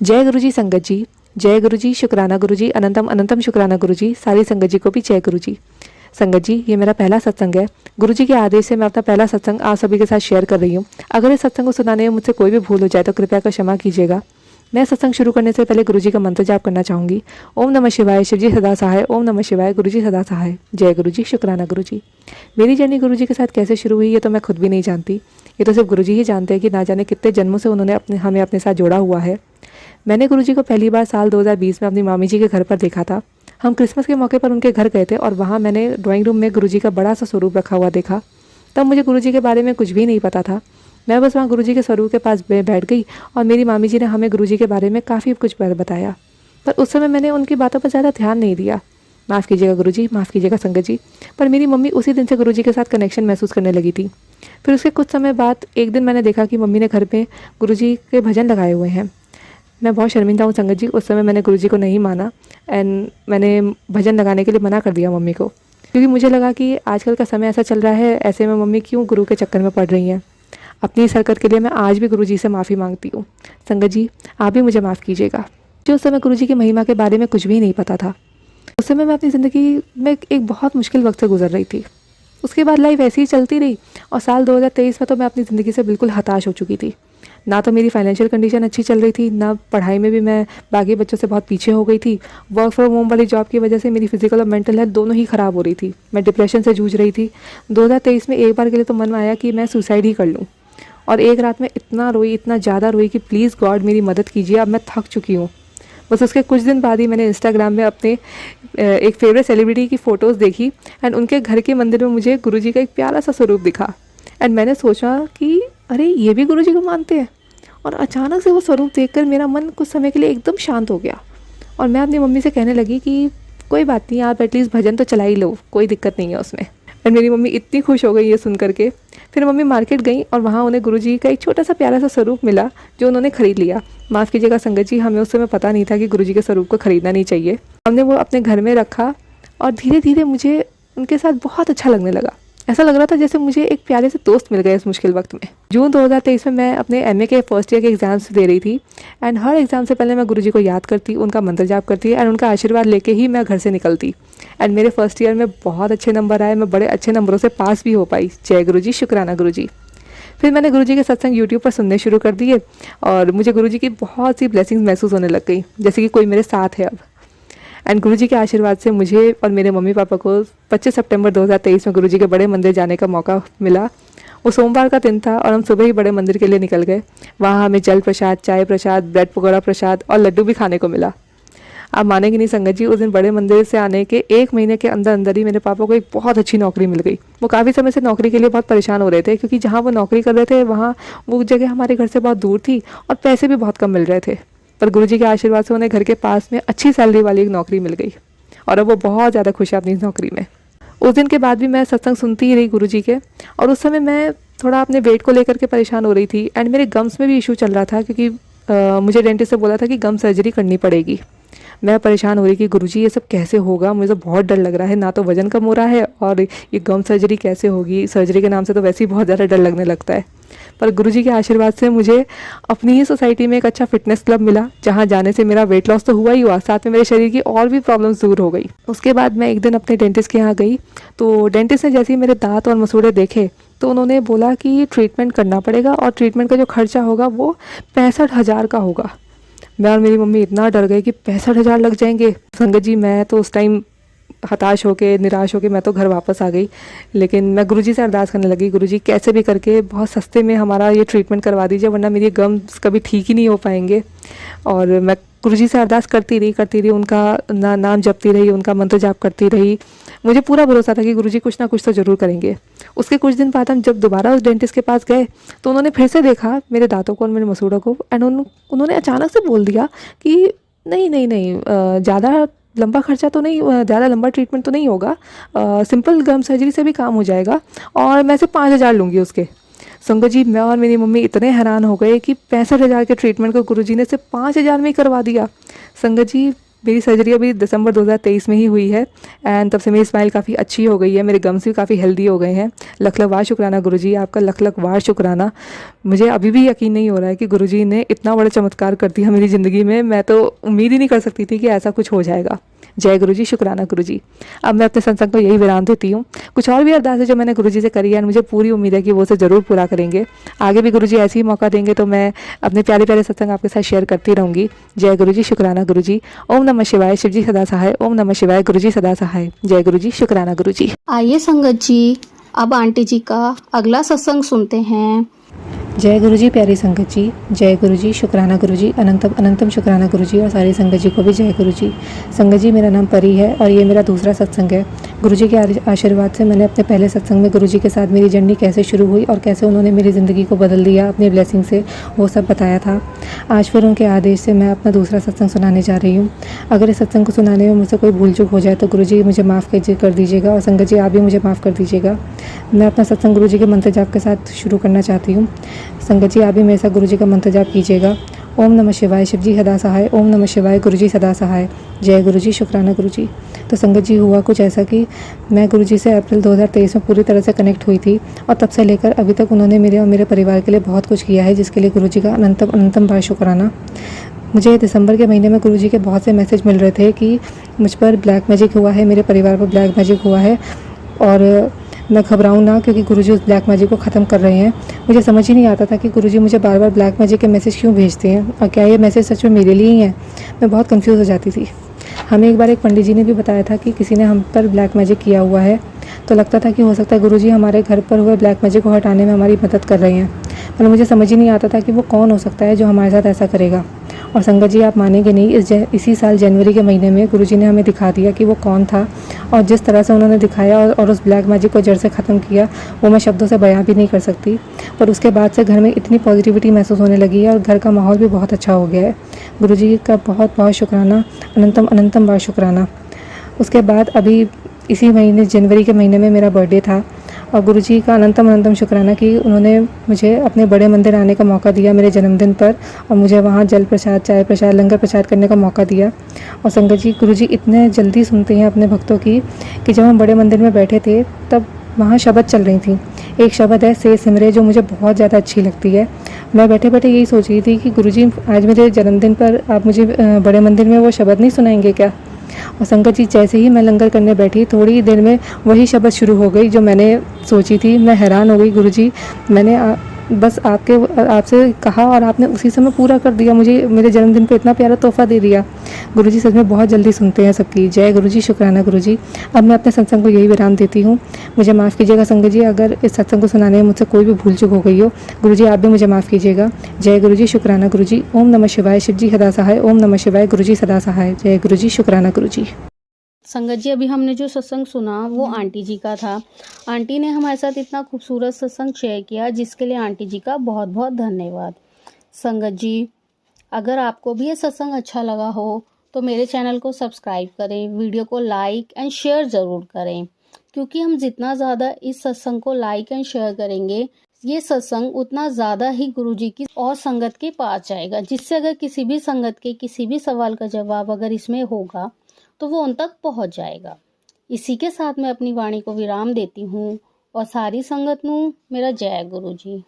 जय गुरु जी संगत जी, जय गुरु जी, शुक्राना गुरु जी, अनंतम अनंतम शुक्राना गुरु जी, सारी संगत जी को भी जय गुरु जी। संगत जी, ये मेरा पहला सत्संग है। गुरु जी के आदेश से मैं अपना पहला सत्संग आप सभी के साथ शेयर कर रही हूँ। अगर इस सत्संग को सुनाने में मुझसे कोई भी भूल हो जाए तो कृपया कर क्षमा कीजिएगा। मैं सत्संग शुरू करने से पहले गुरु जी का मंत्र जाप करना चाहूँगी। ओम नमः शिवाय, शिव जी सदा सहाय। ओम नमः शिवाय, गुरु जी सदा सहाय। जय गुरु जी, शुक्राना गुरु जी। मेरी जर्नी गुरु जी के साथ कैसे शुरू हुई ये तो मैं खुद भी नहीं जानती। ये तो सिर्फ गुरु जी ही जानते हैं कि ना जाने कितने जन्मों से उन्होंने हमें अपने साथ जोड़ा हुआ है। मैंने गुरुजी को पहली बार साल 2020 में अपनी मामी जी के घर पर देखा था। हम क्रिसमस के मौके पर उनके घर गए थे और वहाँ मैंने ड्राइंग रूम में गुरुजी का बड़ा सा स्वरूप रखा हुआ देखा। तब मुझे गुरुजी के बारे में कुछ भी नहीं पता था। मैं बस वहाँ गुरुजी के स्वरूप के पास बैठ गई और मेरी मामी जी ने हमें गुरुजी के बारे में काफ़ी कुछ बताया, पर उस समय मैंने उनकी बातों पर ज़्यादा ध्यान नहीं दिया। माफ़ कीजिएगा गुरुजी, माफ़ कीजिएगा संगत जी, पर मेरी मम्मी उसी दिन से गुरुजी के साथ कनेक्शन महसूस करने लगी थी। फिर उसके कुछ समय बाद एक दिन मैंने देखा कि मम्मी ने घर में गुरुजी के भजन लगाए हुए हैं। मैं बहुत शर्मिंदा हूँ संगत जी, उस समय मैंने गुरुजी को नहीं माना एंड मैंने भजन लगाने के लिए मना कर दिया मम्मी को, क्योंकि मुझे लगा कि आजकल का समय ऐसा चल रहा है, ऐसे में मम्मी क्यों गुरु के चक्कर में पड़ रही हैं। अपनी इस हरकत के लिए मैं आज भी गुरुजी से माफ़ी मांगती हूँ। संगत जी, आप भी मुझे माफ़ कीजिएगा। जो उस समय गुरुजी की महिमा के बारे में कुछ भी नहीं पता था। उस समय मैं अपनी ज़िंदगी में एक बहुत मुश्किल वक्त से गुजर रही थी। उसके बाद लाइफ ऐसी ही चलती रही और साल 2023 में तो मैं अपनी ज़िंदगी से बिल्कुल हताश हो चुकी थी। ना तो मेरी फाइनेंशियल कंडीशन अच्छी चल रही थी, ना पढ़ाई में भी मैं बाकी बच्चों से बहुत पीछे हो गई थी। वर्क फ्रॉम होम वाली जॉब की वजह से मेरी फिजिकल और मेंटल हेल्थ दोनों ही ख़राब हो रही थी। मैं डिप्रेशन से जूझ रही थी। 2023 में एक बार के लिए तो मन में आया कि मैं सुसाइड ही कर लूँ, और एक रात में इतना रोई, इतना ज़्यादा रोई कि प्लीज़ गॉड मेरी मदद कीजिए, अब मैं थक चुकी हूँ। बस उसके कुछ दिन बाद ही मैंने इंस्टाग्राम में अपने एक फेवरेट सेलिब्रिटी की फ़ोटोज़ देखी एंड उनके घर के मंदिर में मुझे गुरुजी का एक प्यारा सा स्वरूप दिखा एंड मैंने सोचा कि अरे ये भी गुरुजी को मानते हैं। और अचानक से वो स्वरूप देखकर मेरा मन कुछ समय के लिए एकदम शांत हो गया और मैं अपनी मम्मी से कहने लगी कि कोई बात नहीं, आप एटलीस्ट भजन तो चला ही लो, कोई दिक्कत नहीं है उसमें। और मेरी मम्मी इतनी खुश हो गई ये सुन करके। फिर मम्मी मार्केट गई और वहाँ उन्हें गुरुजी का एक छोटा सा प्यारा सा स्वरूप मिला जो उन्होंने ख़रीद लिया। माफ़ कीजिएगा संगत जी, हमें उस समय पता नहीं था कि गुरुजी के स्वरूप को ख़रीदना नहीं चाहिए। हमने वो अपने घर में रखा और धीरे धीरे मुझे उनके साथ बहुत अच्छा लगने लगा। ऐसा लग रहा था जैसे मुझे एक प्यारे से दोस्त मिल गए इस मुश्किल वक्त में। जून 2023 में मैं अपने एमए के फर्स्ट ईयर के एग्ज़ाम्स दे रही थी एंड हर एग्ज़ाम से पहले मैं गुरुजी को याद करती, उनका मंत्र जाप करती एंड उनका आशीर्वाद लेके ही मैं घर से निकलती। एंड मेरे फर्स्ट ईयर में बहुत अच्छे नंबर आए, मैं बड़े अच्छे नंबरों से पास भी हो पाई। जय गुरु जी, शुक्राना गुरु जी। फिर मैंने गुरुजी के सत्संग यूट्यूब पर सुनने शुरू कर दिए और मुझे गुरुजी की बहुत सी ब्लेसिंग्स महसूस होने लग गई, जैसे कि कोई मेरे साथ है अब। एंड गुरुजी के आशीर्वाद से मुझे और मेरे मम्मी पापा को 25 सितंबर 2023 में गुरुजी के बड़े मंदिर जाने का मौका मिला। वो सोमवार का दिन था और हम सुबह ही बड़े मंदिर के लिए निकल गए। वहाँ हमें जल प्रसाद, चाय प्रसाद, ब्रेड पकौड़ा प्रसाद और लड्डू भी खाने को मिला। आप मानेंगे नहीं संगत जी, उस दिन बड़े मंदिर से आने के 1 महीने के अंदर अंदर ही मेरे पापा को एक बहुत अच्छी नौकरी मिल गई। वो काफ़ी समय से नौकरी के लिए बहुत परेशान हो रहे थे, क्योंकि जहाँ वो नौकरी कर रहे थे वहाँ वो जगह हमारे घर से बहुत दूर थी और पैसे भी बहुत कम मिल रहे थे। पर गुरुजी के आशीर्वाद से उन्हें घर के पास में अच्छी सैलरी वाली एक नौकरी मिल गई और अब वो बहुत ज़्यादा खुश है अपनी नौकरी में। उस दिन के बाद भी मैं सत्संग सुनती ही रही गुरुजी के, और उस समय मैं थोड़ा अपने वेट को लेकर के परेशान हो रही थी एंड मेरे गम्स में भी इशू चल रहा था, क्योंकि मुझे डेंटिस्ट से बोला था कि गम सर्जरी करनी पड़ेगी। मैं परेशान हो रही कि गुरुजी ये सब कैसे होगा, मुझे बहुत डर लग रहा है, ना तो वजन कम हो रहा है और ये गम सर्जरी कैसे होगी। सर्जरी के नाम से तो वैसे ही बहुत ज़्यादा डर लगने लगता है। पर गुरुजी के आशीर्वाद से मुझे अपनी ही सोसाइटी में एक अच्छा फिटनेस क्लब मिला, जहाँ जाने से मेरा वेट लॉस तो हुआ ही हुआ, साथ में मेरे शरीर की और भी प्रॉब्लम्स दूर हो गई। उसके बाद मैं एक दिन अपने डेंटिस्ट के यहाँ गई तो डेंटिस्ट ने जैसे ही मेरे दांत और मसूड़े देखे तो उन्होंने बोला कि ट्रीटमेंट करना पड़ेगा और ट्रीटमेंट का जो खर्चा होगा वो 65,000 का होगा। मैं और मेरी मम्मी इतना डर गए कि 65,000 लग जाएंगे। संगत जी, मैं तो उस टाइम हताश होके, निराश होके मैं तो घर वापस आ गई। लेकिन मैं गुरुजी से अरदास करने लगी, गुरुजी कैसे भी करके बहुत सस्ते में हमारा ये ट्रीटमेंट करवा दीजिए, वरना मेरी गम्स कभी ठीक ही नहीं हो पाएंगे। और मैं गुरुजी से अरदास करती रही, उनका नाम जपती रही, उनका मंत्र जाप करती रही। मुझे पूरा भरोसा था कि गुरुजी कुछ ना कुछ तो ज़रूर करेंगे। उसके कुछ दिन बाद हम जब दोबारा उस डेंटिस्ट के पास गए तो उन्होंने फिर से देखा मेरे दांतों को और मेरे मसूड़ों को एंड उन्होंने अचानक से बोल दिया कि नहीं, ज़्यादा लंबा खर्चा तो नहीं, ज़्यादा लंबा ट्रीटमेंट तो नहीं होगा, सिंपल गम सर्जरी से भी काम हो जाएगा और मैं सिर्फ 5,000 लूँगी उसके। संगत जी, मैं और मेरी मम्मी इतने हैरान हो गए कि 65,000 के ट्रीटमेंट को गुरुजी ने सिर्फ 5,000 में ही करवा दिया। संगत जी, मेरी सर्जरी अभी दिसंबर 2023 में ही हुई है एंड तब से मेरी स्माइल काफ़ी अच्छी हो गई है, मेरे गम्स भी काफ़ी हेल्दी हो गए हैं। लख लख वार शुक्राना गुरुजी, आपका लख लख वार शुक्राना। मुझे अभी भी यकीन नहीं हो रहा है कि गुरुजी ने इतना बड़ा चमत्कार कर दिया मेरी ज़िंदगी में। मैं तो उम्मीद ही नहीं कर सकती थी कि ऐसा कुछ हो जाएगा। जय गुरुजी, शुक्राना गुरुजी। अब मैं अपने सत्संग को यही विराम देती हूँ। कुछ और भी अरदास है जो मैंने गुरुजी से करी है और मुझे पूरी उम्मीद है कि वो उसे ज़रूर पूरा करेंगे। आगे भी गुरुजी ऐसे ही मौका देंगे तो मैं अपने प्यारे प्यारे सत्संग आपके साथ शेयर करती रहूँगी। जय गुरुजी, शुक्राना गुरुजी। ओम नमः शिवाय, शिवजी सदा सहाय। ओम नमः शिवाय, गुरुजी सदा सहाय। जय गुरुजी, शुक्राना गुरुजी। आइए संगत जी, अब आंटी जी का अगला सत्संग सुनते हैं। जय गुरुजी, प्यारी संगत जी। जय गुरुजी, शुक्राना गुरुजी। अनंतम अनंतम शुक्राना गुरुजी और सारी संगत जी को भी जय गुरुजी। संगत जी, मेरा नाम परी है और ये मेरा दूसरा सत्संग है। गुरुजी के आशीर्वाद से मैंने अपने पहले सत्संग में गुरुजी के साथ मेरी जर्नी कैसे शुरू हुई और कैसे उन्होंने मेरी ज़िंदगी को बदल दिया अपनी ब्लेसिंग से, वो सब बताया था। आज फिर उनके आदेश से मैं अपना दूसरा सत्संग सुनाने जा रही हूँ। अगर इस सत्संग को सुनाने में मुझसे कोई भूल चूक हो जाए तो गुरुजी मुझे माफ़ कर दीजिएगा और संगत जी आप भी मुझे माफ़ कर दीजिएगा। मैं अपना सत्संग गुरुजी के मंत्र जाप के साथ शुरू करना चाहती हूँ। संगत जी आप भी मेरे साथ गुरुजी का मंत्र जाप कीजिएगा। ओम नमः शिवाय, शिवजी सदा सहाय। ओम नमः शिवाय, गुरुजी सदा सहाय। जय गुरुजी, शुक्राना गुरुजी। तो संगत जी, हुआ कुछ ऐसा कि मैं गुरुजी से अप्रैल 2023 में पूरी तरह से कनेक्ट हुई थी और तब से लेकर अभी तक उन्होंने मेरे और मेरे परिवार के लिए बहुत कुछ किया है, जिसके लिए गुरुजी का अनंतम अनंतम बार शुक्राना। मुझे दिसंबर के महीने में गुरुजी के बहुत से मैसेज मिल रहे थे कि मुझ पर ब्लैक मैजिक हुआ है, मेरे परिवार पर ब्लैक मैजिक हुआ है और मैं घबराऊँ ना, क्योंकि गुरुजी उस ब्लैक मैजिक को ख़त्म कर रहे हैं। मुझे समझ ही नहीं आता था कि गुरुजी मुझे बार बार ब्लैक मैजिक के मैसेज क्यों भेजते हैं और क्या ये मैसेज सच में मेरे लिए ही हैं। मैं बहुत कंफ्यूज हो जाती थी। हमें एक बार एक पंडित जी ने भी बताया था कि किसी ने हम पर ब्लैक मैजिक किया हुआ है, तो लगता था कि हो सकता है गुरुजी हमारे घर पर हुए ब्लैक मैजिक को हटाने में हमारी मदद कर रहे हैं। पर मुझे समझ ही नहीं आता था कि वो कौन हो सकता है जो हमारे साथ ऐसा करेगा। और संगत जी, आप मानेंगे नहीं, इसी साल जनवरी के महीने में गुरुजी ने हमें दिखा दिया कि वो कौन था और जिस तरह से उन्होंने दिखाया और उस ब्लैक मैजिक को जड़ से ख़त्म किया, वो मैं शब्दों से बयां भी नहीं कर सकती। पर उसके बाद से घर में इतनी पॉजिटिविटी महसूस होने लगी है और घर का माहौल भी बहुत अच्छा हो गया है। गुरुजी का बहुत बहुत शुक्राना, अनंतम अनंतम बार शुक्राना। उसके बाद अभी इसी महीने जनवरी के महीने में मेरा बर्थडे था और गुरुजी का अनंतम अनंतम शुक्राना कि उन्होंने मुझे अपने बड़े मंदिर आने का मौका दिया मेरे जन्मदिन पर और मुझे वहाँ जल प्रसाद, चाय प्रसाद, लंगर प्रसाद करने का मौका दिया। और संगत जी, गुरुजी इतने जल्दी सुनते हैं अपने भक्तों की कि जब हम बड़े मंदिर में बैठे थे तब वहाँ शब्द चल रही थी। एक शब्द है से सिमरे, जो मुझे बहुत ज़्यादा अच्छी लगती है। मैं बैठे बैठे यही सोच रही थी कि गुरुजी आज मेरे जन्मदिन पर आप मुझे बड़े मंदिर में वो शब्द नहीं सुनाएंगे क्या। और संगत जी, जैसे ही मैं लंगर करने बैठी थोड़ी देर में वही शब्द शुरू हो गई जो मैंने सोची थी। मैं हैरान हो गई, गुरुजी मैंने बस आपसे कहा और आपने उसी समय पूरा कर दिया। मुझे मेरे जन्मदिन पे इतना प्यारा तोहफा दे दिया। गुरुजी सच में बहुत जल्दी सुनते हैं सबकी। जय गुरुजी, शुक्राना गुरुजी। अब मैं अपने सत्संग को यही विराम देती हूँ। मुझे माफ़ कीजिएगा संगत जी अगर इस सत्संग को सुनाने में मुझसे कोई भी भूल चूक हो गई हो। गुरुजी आप भी मुझे माफ़ कीजिएगा। जय गुरुजी, शुक्राना गुरुजी। ओम नमः शिवाय, शिवजी सदा सहाय। ओम नमः शिवाय, गुरुजी सदा सहाय। जय गुरुजी, शुक्राना गुरुजी। संगत जी, अभी हमने जो सत्संग सुना वो आंटी जी का था। आंटी ने हमारे साथ इतना खूबसूरत सत्संग शेयर किया, जिसके लिए आंटी जी का बहुत बहुत धन्यवाद। संगत जी, अगर आपको भी ये सत्संग अच्छा लगा हो तो मेरे चैनल को सब्सक्राइब करें, वीडियो को लाइक एंड शेयर ज़रूर करें, क्योंकि हम जितना ज़्यादा इस सत्संग को लाइक एंड शेयर करेंगे, ये सत्संग उतना ज़्यादा ही गुरुजी की और संगत के पास जाएगा, जिससे अगर किसी भी संगत के किसी भी सवाल का जवाब अगर इसमें होगा तो वो उन तक पहुंच जाएगा। इसी के साथ मैं अपनी वाणी को विराम देती हूँ और सारी संगत नू मेरा जय गुरु जी।